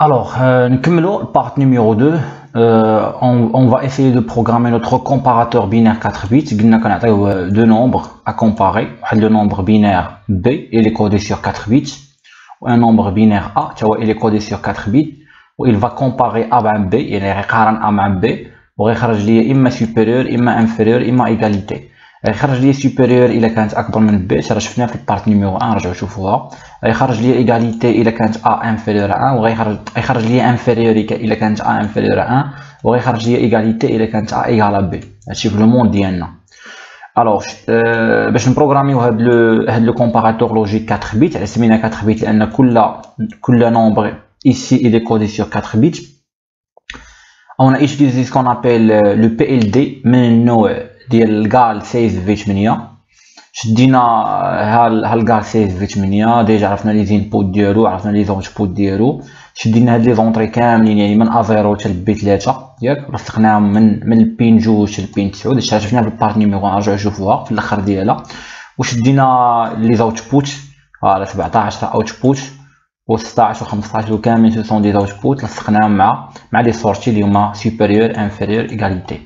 Alors, la part numéro 2, on va essayer de programmer notre comparateur binaire 4 bits. On a deux nombres à comparer. Le nombre binaire B, il est codé sur 4 bits. Un nombre binaire A, il est codé sur 4 bits. Il va comparer A avec B, il est récurrent A avec B. Il y a supérieur, inférieur, égalité. يخرج لي سوبيريور الا كانت اكبر من بي، راه شفناها في البارت نيميرو 1، رجعوا شوفوها. غيخرج لي ايغاليتي الا كانت ا انفيريور 1، وغيخرج لي انفيريور الا كانت ا انفيريور 1، وغيخرج لي ايغاليتي الا كانت ا ايغال بي. هادشي في لو مون ديالنا. الوغ باش نبروغراميو هاد لو كومباراتور لوجيك 4 بيت، على سمينا 4 بيت لان كل نومبر ici il est codé sur 4 bits. On a utilisé ce qu'on appelle le PLD من النوع ديال الكال 16 شدينا هالكال 16 ديجا عرفنا لي زينبوت ديالو، عرفنا لي زوتبوت ديالو، شدينا هاد لي زونطري كاملين يعني من A0 حتى لبي 3 ياك، لصقناهم من البين 2 حتى البين 9. هادشي شفناه في البارت نيميرو 1، رجعوا شوفوها في الاخر ديالها. وشدينا لي زوتبوت، فوالا 17 اوتبوت و 16 و 15 كاملين سو سون دي زوتبوت، لصقناهم مع لي سورتي اللي هما سوبيريور انفيريور ايغاليتي.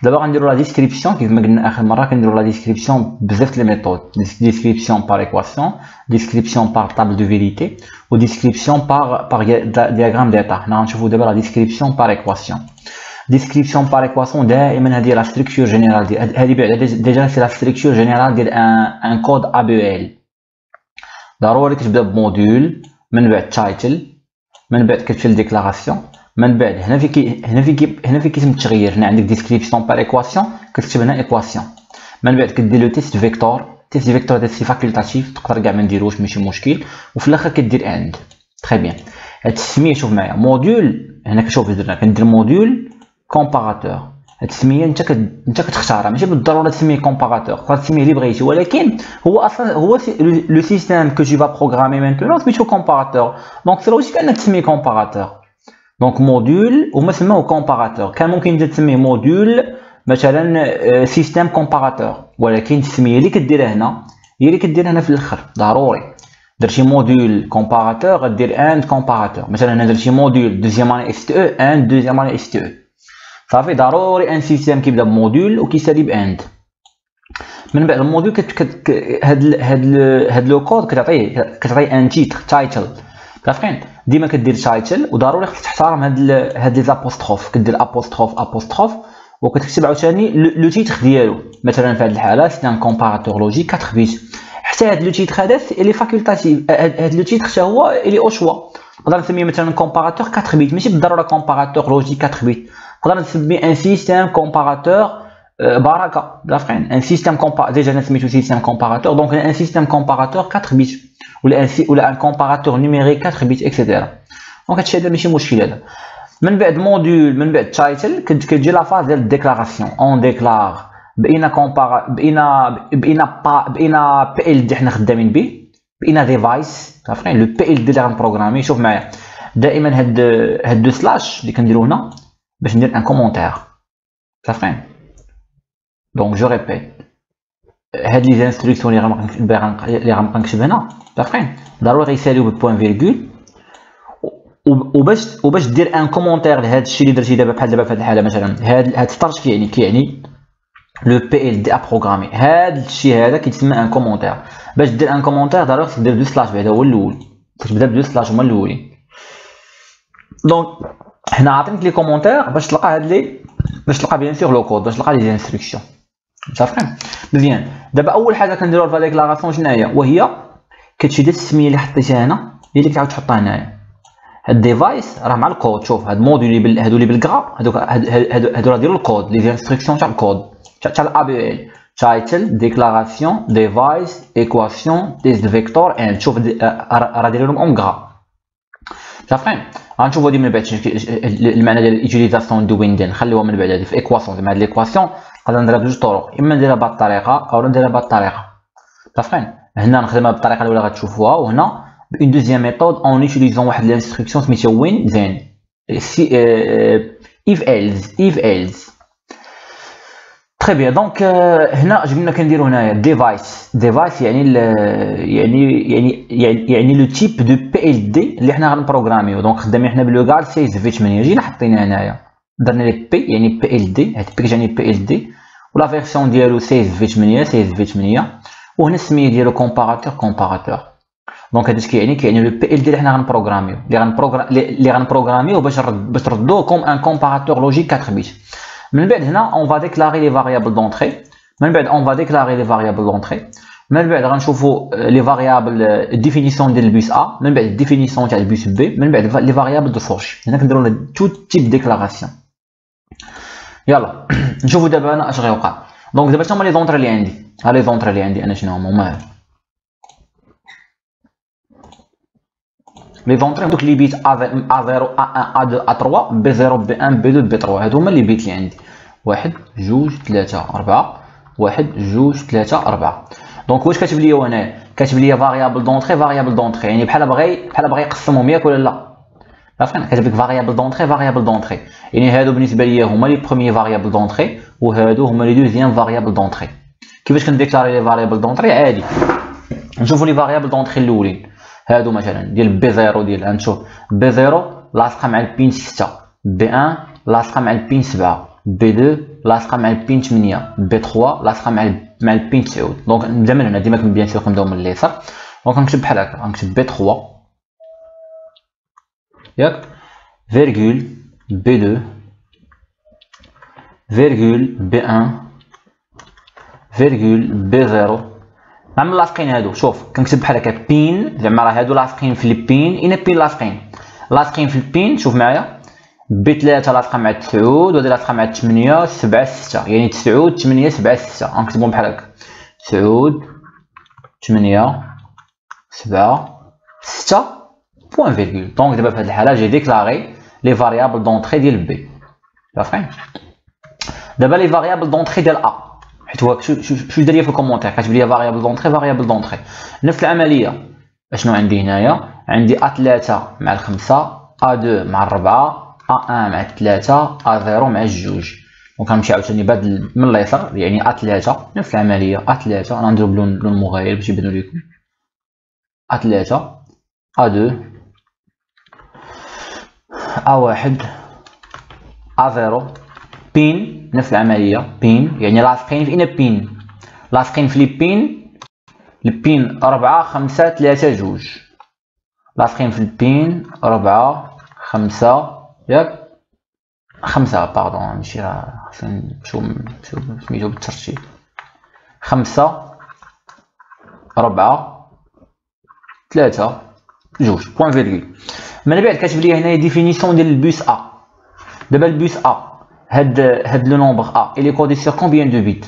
دابا غنديرو لا ديسكريبسيون كيف ما قلنا اخر مره، كنديرو لا ديسكريبسيون بزاف لي ميثود. ديسكريبسيون بار ايكواسيون، ديسكريبسيون بار طابل دو فيريتي، و ديسكريبسيون بار دياغرام ديتا. حنا غنشوفو دابا لا ديسكريبسيون بار ايكواسيون. ديسكريبسيون بار ايكواسيون دائما هذه لا ستركتور جينيرال ديال هذه ديجا سي لا ستركتور جينيرال ديال ان كود ا بي ال. ضروري كتبدا بموديول، من بعد تايتل، من بعد كتمشي لديكلاراسيون، من بعد هنا في كيتم التغيير. هنا عندك ديسكريبسيون بار ايكواسيون، كتكتب هنا ايكواسيون. من بعد كدير لو تيست فيكتور. تيست فيكتور هذا سي فاكولتاتيف، تقدر كاع ما نديروش ماشي مشكل. وفي الاخر كدير اند. تري بيان. هاد التسميه شوف معايا موديول. هنا كتشوف درنا كندير موديول كومباراتور. هاد التسميه انت كتختارها، ماشي بالضروره تسميه كومباراتور، تقدر تسميه اللي بغيتي، ولكن هو اصلا هو لو سيستيم كو تو فا بروغرامي مانتونون سميتو كومباراتور، دونك سي لوجيك انك تسميه كومباراتور. دونك موديول وما سموه كومباراتور. كان ممكن تسميه موديول مثلا سيستيم كومباراتور، ولكن التسميه اللي كديرها هنا هي اللي كديرها هنا في الاخر. ضروري درتي موديول كومباراتور غدير اند كومباراتور. مثلا انا درتي موديول دوزيام اني اس تي او اند دوزيام اني اس تي او، صافي. ضروري ان سيستيم كيبدا بموديول وكيسالي باند. من بعد الموديول هاد لو كود كتعطيه ان تيتر تايتل. عارفين ديما كدير تايتل، وضروري خصك تحترم هاد لي زابوستروف. كدير ابوستروف وكتكتب عاوتاني لو تيتر ديالو. مثلا في هاد الحاله سي ان كومباراتور لوجيك 4 بيت. حتى هاد لو تيتر هذا اللي فاكولتاتيف، هاد لو تيتر حتى هو اللي او شوا. نقدر نسميه مثلا كومباراتور 4 بيت، ماشي بالضروره كومباراتور لوجيك 4 بيت. نقدر نسميه ان سيستيم كومباراتور بركه. عارفين ان سيستيم ديجا انا سميتو سيستيم كومباراتور، دونك ان سيستيم كومباراتور 4 بيت ولا ان كومباراتور نيميريك 4 بيت اكسيتيرا. دونك هادشي هذا ماشي مشكل هذا. من بعد موديول، من بعد تايتل كتجي لا فاز ديال الديكلاراسيون. اون ديكلار بقينا بي ال دي حنا خدامين به، بقينا ديفايس. عارفين لو بي ال دي اللي غنبروغرامي. شوف معايا دائما هاد دو سلاش اللي كنديرو هنا باش ندير ان كومونتير. عارفين دونك جو ريبيت هاد لي انستركسيون اللي غنبقى نكتب هنا. عارفين ضروري غيساليو بالبوين فيرغول. وباش دير ان كومونتير لهاد الشيء اللي درتي دابا، بحال دابا في هاد الحاله مثلا هاد ستارت كيعني لو بي ال دي ا بروغرامي. هاد الشيء هذا كيتسمى ان كومونتير. باش دير ان كومونتير ضروري خصك دير دو سلاش، بعدا هو الاول كتبدا بدو سلاش هما الاولين. دونك حنا عاطينك لي كومونتير باش تلقى باش تلقى بيان سور لو كود، باش تلقى لي انستركسيون. متفقين مزيان. دابا اول حاجه كنديروها في ديكلاراسيون شنو هي؟ وهي كتشد التسميه اللي حطيتها هنا هي اللي كتعاود تحطها هنايا. هاد الديفايس راه مع الكود. شوف هاد الموديول هادو اللي بالكرا هادو راه ديالو الكود، لي انستركسيون تاع الكود تاع الA B L. تايتل، ديكلاراسيون، ديفايس، ايكواسيون، تيست فيكتور اند. شوف راه دايرينهم اون كرا. صافين غنشوفو هادي من بعد المعنى ديال الايتيليزاسيون دو ويندين. نخليوها من بعد هادي في ايكواسيون. زعما هاد ليكواسيون نقدر نديرها بجوج طرق، اما نديرها بهاد الطريقه او نديرها بهاد الطريقه. صافين هنا نخدمها بالطريقه الاولى غتشوفوها، وهنا une deuxième méthode en utilisant l'instruction سميتها win then if else. تري بيان. دونك هنا اش قلنا كنديرو هنايا ديفايس يعني لو تيب دو بي ال دي اللي حنا غنبروغراميو. دونك خدامين حنا بلوغال 16 في 8 جينا حطينا هنايا درنا لي بي يعني بي ال دي، هاد بي يعني بي ال دي ولا فيرسيون ديالو 16 في 8 16 في 8 وهنا السميه ديالو كومباراتور. دونك هادشي كيعني لو بي ال دي اللي حنا غنبروغراميو اللي غنبروغراميو باش ردوه كوم ان كومباراتور لوجيك 4 بيت. من بعد هنا on va déclarer les variables d'entrée. من بعد on va déclarer les variables d'entrée. من بعد غنشوفوا les variables définition ديال البيس A. من بعد définition تاع البيس B. من بعد les variables de sortie. هنا كنديروا tout type déclaration. يلا نشوفوا دابا انا اش غيوقع. دونك دابا شنو هما لي زونطري اللي عندي؟ ها لي زونطري اللي عندي انا شنو هما؟ لي زونطري دوك لي بيت A0 A1 A2 A3 B0 B1 B2 B3 هادو هما لي بيت اللي عندي. 1 2 3 4 1 2 3 4. دونك واش كاتب لي هنايا؟ كاتب لي فاريابل دونطري يعني بحال بغى يقسمهم ياك ولا لا؟ عرفتي كاتب لك فاريابل دونطري يعني هادو بالنسبه ليا هما لي بروميي فاريابل دونطري وهادو هما لي دوزيام فاريابل دونطري. كيفاش كنديكلاري لي فاريابل دونطري؟ عادي نشوفوا لي فاريابل دونطري الاولين هادو مثلا ديال بي 0 ديال نشوف بي 0 لاصقه مع البين 6 بي 1 لاصقه مع البين 7 بي 2 لاصقه مع البين 8 بي 3 لاصقه مع البين 9. دونك نبدا من هنا ديما بيان سور كنبداو من اليسار. دونك غنكتب بحال هكا غنكتب بي 3 ياك فيرغول بي 2 فيرغول بي 1 فيرغول بي 0. نعمل لاصقين هادو شوف كنكتب بحال هكا بين زعما راه هادو لاصقين في البين اين بين لاصقين في البين. شوف معايا بي 3 لاصقه مع 9 وهادي لاصقه مع 8 7 6 يعني 9 8 7 6 غنكتبهم بحال هكا 9 8 7 6 بوان فيرغول. دونك دابا في هاد الحاله جي ديكلاري لي فاريابل دونطري ديال بي. عرفتي دابا لي فاريابل دونطري ديال ا حيت هو شو دار ليا في الكومونتير كاتب ليا فاريابل دونطري نفس العمليه. اشنو عندي هنايا؟ عندي A3 مع ال5 A2 مع ال4 A1 مع 3 A0 مع 2. دونك غنمشي عاوتاني بهاد من اليسار يعني A3 نفس العمليه A3 انا نديرو بلون مغاير باش يبانو لكم A3 A2 A1 A0 بين نفس العمليه بين يعني لاصقين في اين بين لاصقين في لي بين البين 4 5 3 2 لاصقين في البين 4 5 ياك 5 باردون ماشي راه خصنا سميتو بالترتيب 5 4 3 2 بوان فيرغول. من بعد كاتب لي هنايا ديفينيسيون ديال البوس ا. دابا البوس ا هاد لو نومبر ا il est codé sur combien de bits؟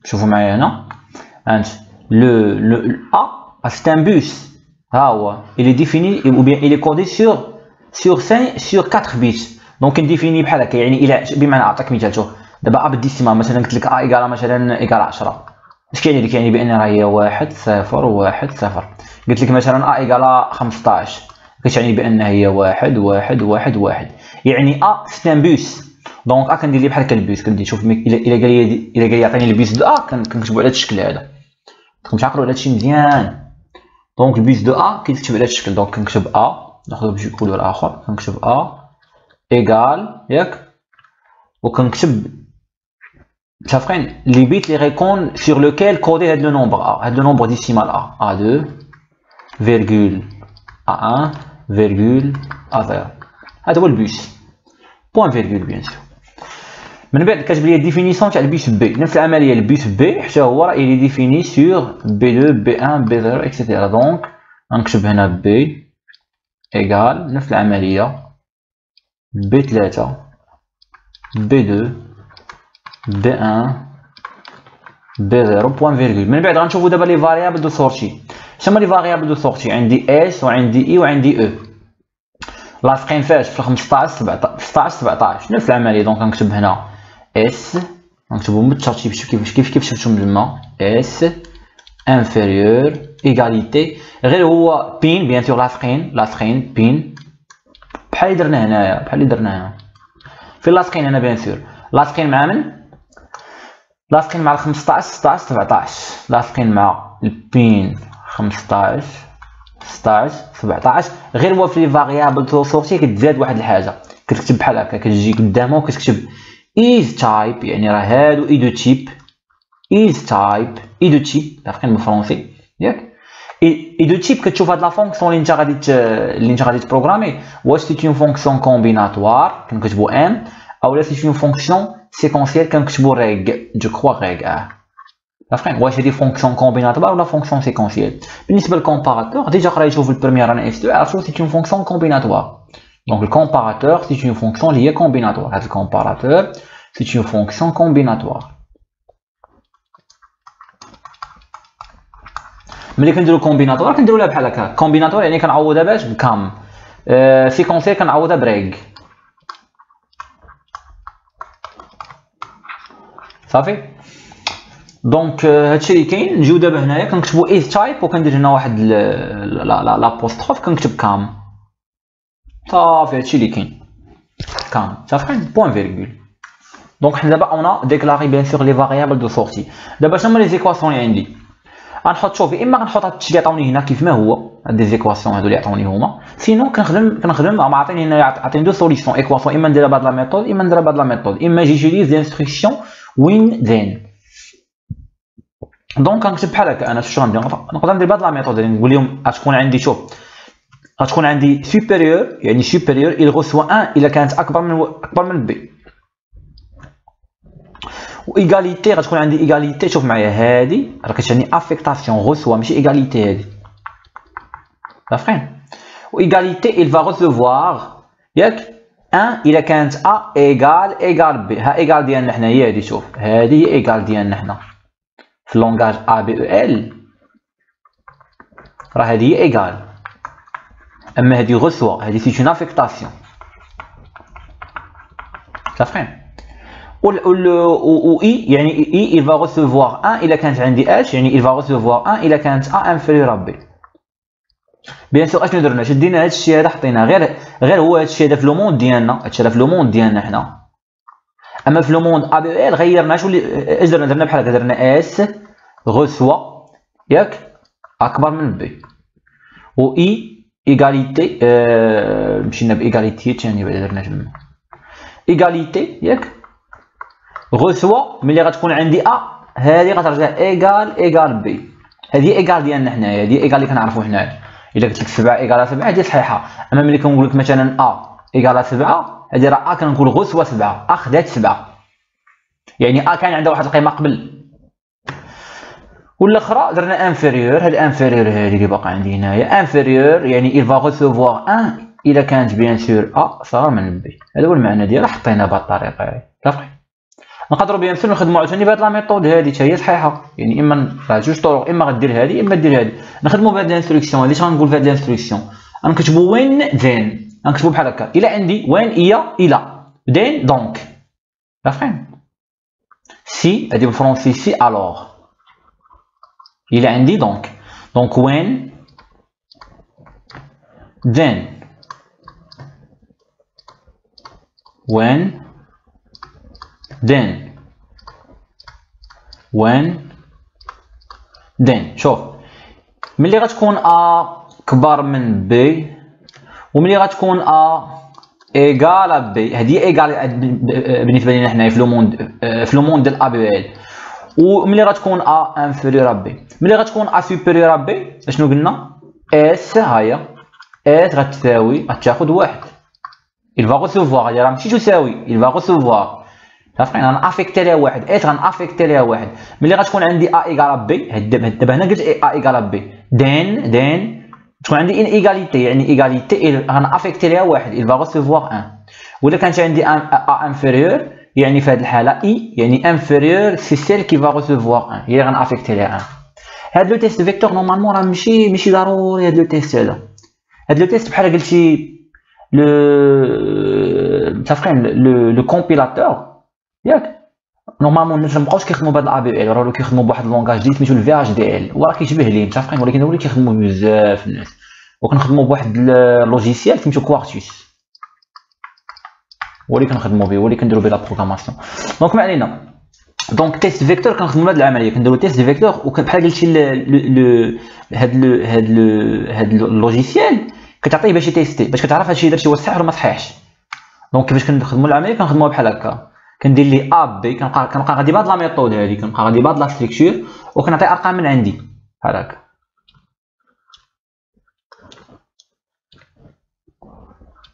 شوفوا معايا هنا انت le a c'est un bus ها هو il est défini ou bien il est codé sur 4 bits. دونك نديفيني بحال هكا يعني الى بمعنى اعطيك مثال شوف دابا ا بالديسيمال مثلا قلت لك ا ايكالا مثلا ايكالا 10 اش كاين لك يعني بان راه هي 1 0 1 0. قلت لك مثلا ا ايكالا 15 كتعني بان هي 1 1 1 1 يعني ا سي ان بوس. دونك ا كندير لي بحال هكا البوس كندير شوف الا قال لي يعطيني البوس دو ا كنكتبو على هذا الشكل هذا. راكم تعقلوا على هادشي مزيان. دونك البوس دو ا كيتكتب على هذا الشكل. دونك كنكتب ا ناخذ بشي كولور اخر كنكتب ا ايكال ياك وكنكتب شافين لي بيت اللي غيكون سور لوكيل كودي هاد لو نومبر ا هاد لو نومبر ديسيمال ا 2 فيرغول A1 فيرغول A0 هذا هو البوس بوان فيرغول بيان سور. من بعد كتب لي ديفينيسيون تاع البوس بي نفس العمليه البوس بي حتى هو راه إلي ديفيني سور B2 B1 B0 اكسيتيرا. دونك غنكتب هنا بي ايكال نفس العمليه B3 B2 B1 B0 بوان فيرغول. من بعد غنشوفو دابا لي فاريابل دو سورتي. شنو لي فاريابل دو سورتي؟ عندي اس وعندي اي وعندي او لاصقين فاش في 15 16 17 نفس العمليه. دونك غنكتب هنا اس غنكتبهم بالترتيب كيف شفتهم تما اس انفيريور ايغاليتي غير هو بين بيان سور لاصقين بين بحال اللي درنا هنايا، بحال اللي درنا هنا. فين لاصقين هنا بيان سور؟ لاصقين مع من؟ لاصقين مع 15 16 17. لاصقين مع البين 15 16 17. غير هو في لي فاريابل دو سورتي كتزاد واحد الحاجه، كتكتب بحال هكا، كتجي قدامه وكتكتب is type، يعني راه هادو اي دو تيب. is type اي دو تيب عارفين بالفرنسي ياك. اي دو تيب كتشوف هاد لا فونكسيون اللي انت غادي تبروغرامي، واش سي اون فونكسيون كومبيناتوار كنكتبو ام، اولا سي اون فونكسيون سيكونسيال كنكتبو ريغ. جو كخوا ريغ عارفين واش هادي فونكسيون كومبيناتوار ولا فونكسيون سيكونسيال. بالنسبه للكومباراتور ديجا قريتو في البريمير ان اس 2 عرفتو سي اون فونكسيون كومبيناتوار. دونك الكومباراتور سي اون فونكسيون اللي هي كومبيناتوار. هاد الكومباراتور سي اون فونكسيون كومبيناتوار. ملي كنديرو كومبيناتوار كنديرو لها بحال هكا. كومبيناتوار يعني كنعوضها باش بكام. سيكونسيال كنعوضها بريغ. صافي. دونك هادشي اللي كاين. نجيو دابا هنايا كنكتبو is type وكندير هنا واحد لابوستروف كنكتب كام. صافي هادشي اللي كاين. كام صافي بوين فيرغول. دونك حنا دابا اون ديكلاري بيان سور لي فاريابل دو سورتي. دابا شنو هما لي زيكواسيون اللي عندي؟ غنحط شوفي اما غنحط هاد الشيء اللي عطاوني هنا كيف ما هو، هاد دي زيكواسيون هادو اللي عطاوني هما، سينو كنخدم ما عطيني هنا عطيني دو سوليسيون ايكواسيون، اما نديرها بهاد لا ميثود اما نديرها بهاد لا ميثود، اما جيتيليز لانستركسيون وين ذين. دونك غنكتب بحال هكا. انا شنو غندير؟ نقدر ندير بهاد لا ميثود اللي نقول لهم غتكون عندي شوف غتكون عندي سوبيريور، يعني سوبيريور il reçoit 1 الا كانت اكبر من بي، و ايغاليتي غتكون عندي ايغاليتي. شوف معايا هادي راه كتعني افيكتاسيون غوسوا ماشي ايغاليتي هادي عارفين. و ايغاليتي il va recevoir ياك 1 الا كانت ا ايغال بي. ها ايغال ديالنا حنايا هادي. شوف هادي هي ايغال ديالنا حنا في اللونغاج ا بي او ال، راه هادي هي ايغال. اما هادي غوسوا هادي سي اون افيكتاسيون عارفين. و اي يعني اي il va recevoir 1 الا كانت عندي اش، يعني il va recevoir 1 الا كانت ا انفيريور ا بي. بيان سور اشنو درنا؟ شدينا هاد الشيء هذا حطيناه غير هو هاد الشيء هذا في لو موند ديالنا، هادشي راه في لو موند ديالنا حنا. اما في لو موند ا بي ال غيرنا شو اللي اش درنا بحال هكا، درنا اس غوسوا ياك اكبر من بي، و اي ايغاليتي مشينا بايغاليتي ثاني بعدا درنا تما ايغاليتي ياك غوسوا ملي غتكون عندي ا هذه غترجع ايغال بي. هذه ايغال ديالنا حنايا، هذه ايغال اللي كنعرفوا حنايا. الا قلت لك 7 ايغال 7 هذه صحيحه. اما ملي كنقول لك مثلا ا ايغال 7 هذه راه ا كنقول غوسوا 7 ا خدات 7، يعني ا كان عندها واحد القيمه قبل. والاخرى درنا انفيريور. هاد انفيريور هذه اللي باقا عندي هنايا انفيريور يعني il va recevoir 1 الا كانت بيان سور ا صغر من بي. هذا هو المعنى ديالها، حطينا بهاد الطريقه هذه صافي. نقدروا بيان سور نخدموا عاوتاني بهاد لا ميثود هادي حتى هي صحيحه، يعني اما راه جوج طرق، اما غدير هادي اما دير هادي. نخدموا بهاد الانستركسيون هادي. اش غنقول في هاد الانستركسيون؟ غنكتبوا وين ذين، غنكتبوا بحال هكا الا عندي وين هي الا ذين دونك عارفين. سي هادي بالفرنسي سي الوغ الا عندي دونك وين ذين شوف ملي غتكون ا كبر من بي وملي غتكون ا ايغال بي، هذه ايغال بالنسبه لينا حنايا في لو موند ديال ا بي ال. وملي غتكون ا انفيريور بي، ملي غتكون ا سوبيريور بي اشنو قلنا؟ اس هاهي اس غتساوي غتاخذ واحد. il va recevoir راه ماشي تساوي il va recevoir عارفين. غنافيكتي ليها واحد اس غنافيكتي ليها واحد. ملي غتكون عندي ا ايغال بي دابا هنا قلت ا ايغال بي دين تكون عندي ان ايغاليتي، يعني ايغاليتي غنافيكتي ليها واحد il va recevoir 1. ولا كانت عندي ا انفيريور يعني في هذه الحاله اي يعني انفيريور سي سيل كي فا recevoir 1 هي غنافيكتي ليها 1. هاد لو تيست فيكتور نورمالمون راه ماشي ضروري. هاد لو تيست هاد لو تيست بحال قلتي متفقين لو كومبيلاتور ياك. نورمالمون الناس مابقاوش كيخدموا بهاد الا بي ال، راهو كيخدموا بواحد اللونغاج جديد سميتو الفي اش دي ال، وراه كيشبه ليه متفقين، ولكن هو اللي كيخدموا بزاف الناس. وكنخدموا بواحد اللوجيسيال سميتو كوارتيس هو اللي كنخدموا به، هو اللي كنديروا به لا بروغراماسيون. دونك ما علينا. دونك تيست فيكتور كنخدموا هاد العمليه، كنديروا تيست فيكتور وبحال قلتي هاد اللوجيسيال كتعطيه باش يتيستي، باش كتعرف هادشي درتي واش صحيح ولا ما صحيحش. دونك كيفاش كنخدموا العمليه كنخدموها بحال هكا، كندير لي ا بي، كنبقى غادي بهاد لا ميثود هادي، كنبقى غادي بهاد لا ستركتور وكنعطي ارقام من عندي بحال هكا.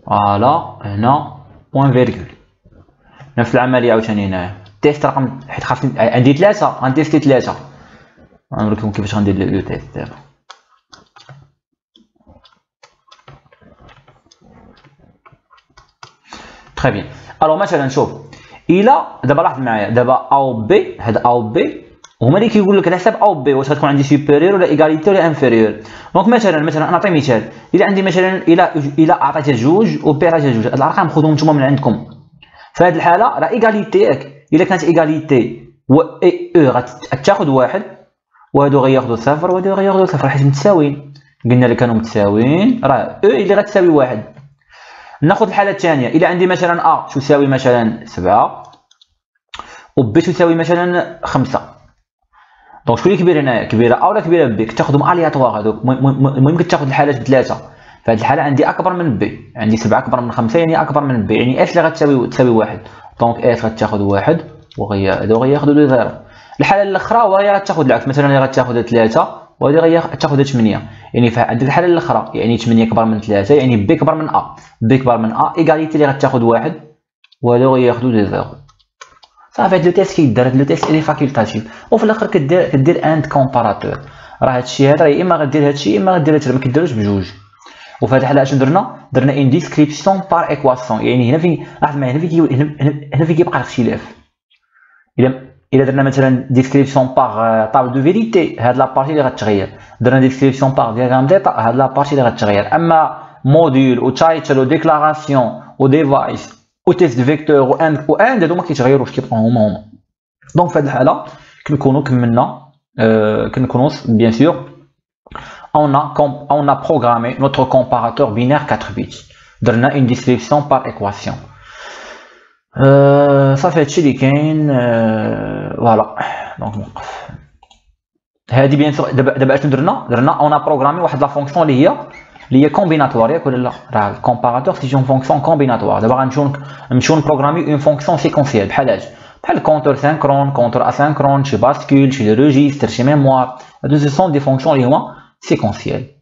فوالا هنا بوين فيرغول. نفس العمليه عاوتاني هنايا تيست رقم، حيت خاصني عندي 3 غنتيستي 3. غنوريكم كيفاش غندير لو تيست دابا. تري بيان. الوغ مثلا شوف، الا دابا لاحظ معايا دابا ا و بي، هاد ا و بي هما اللي كيقول لك على حساب ا و بي واش غتكون عندي سوبيريور ولا ايغاليتي ولا انفيريور. دونك مثلا نعطي مثال، الا عندي مثلا الا عطيتها جوج و بي عطيتها جوج، هاد الارقام خذوهم نتوما من عندكم. في هاد الحاله راه ايغاليتي ياك، الا كانت ايغاليتي و اي او غتاخذ واحد وهادو غياخذوا صفر وهادو غياخذوا صفر حيت متساويين. قلنا لك كانوا متساويين راه او اللي غتساوي واحد. ناخذ الحاله الثانيه، الا عندي مثلا ا تساوي مثلا 7 و بي تساوي مثلا 5. دونك شكون اللي كبير هنايا، كبيره ا ولا كبيره بي؟ كتاخذهم الياتوار هذوك. المهم كتاخذ الحالات بثلاثه. في هذه الحاله عندي اكبر من بي، عندي 7 اكبر من 5 يعني اكبر من بي، يعني اف اللي غتساوي واحد. دونك اف غتاخذ واحد وهادو غياخذوا لي زيرو. الحاله الاخرى وهي غتاخذ العكس، مثلا هي غتاخذ 3 وهذه غتاخذ 8. يعني في هذيك الحاله الاخرى يعني 8 كبر من 3 يعني بي كبر من ا، بي كبر من ا ايغاليتي اللي غتاخذ واحد وهادو غياخذوا لي زيرو. صافي هاد لو تيست كيدار، هاد لو تيست اللي فاكولتاتيف، وفي الاخر كدير اند كومباراتور. راه هادشي هذا يا اما غدير هادشي يا اما غدير هادشي، ما كديروش بجوج. وفي هاد الحاله اشنو درنا ان ديسكريبسيون بار ايكواسيون. يعني هنا فين لاحظ معايا، هنا فين كيبقى الاختلاف. الا درنا مثلا ديسكريبسيون باغ طابل دو فيريتي، هاد لا بارتي اللي غتغير. درنا ديسكريبسيون باغ دياغرام ديتا، هاد لا بارتي اللي غتغير. اما موديول و تايتل و ديكلاراسيون و ديفايس و تيست فيكتور و اند هادو ما كيتغيروش، كيبقاو هما. دونك في هاد الحاله كنكونوا كملنا، كنكونوا بيان سور on a programmé notre comparateur binaire 4 bits. درنا une description par équation. صافي هادشي اللي كاين. فوالا دونك نوقف. هادي بيان سور دابا اشنو درنا اون بروغرامي واحد لا فونكسيون اللي هي كومبيناتوار ياك ولا لا؟ راه الكومباراتور سي اون فونكسيون كومبيناتوار. دابا غنمشيو نبروغرامي اون فونكسيون سيكونسيال بحال هادي، بحال كونتور سينكرون، كونتور اسينكرون، شي باسكول، شي ريجيستر، شي ميموار. هادو سي سون دي فونكسيون اللي هما séquentiel.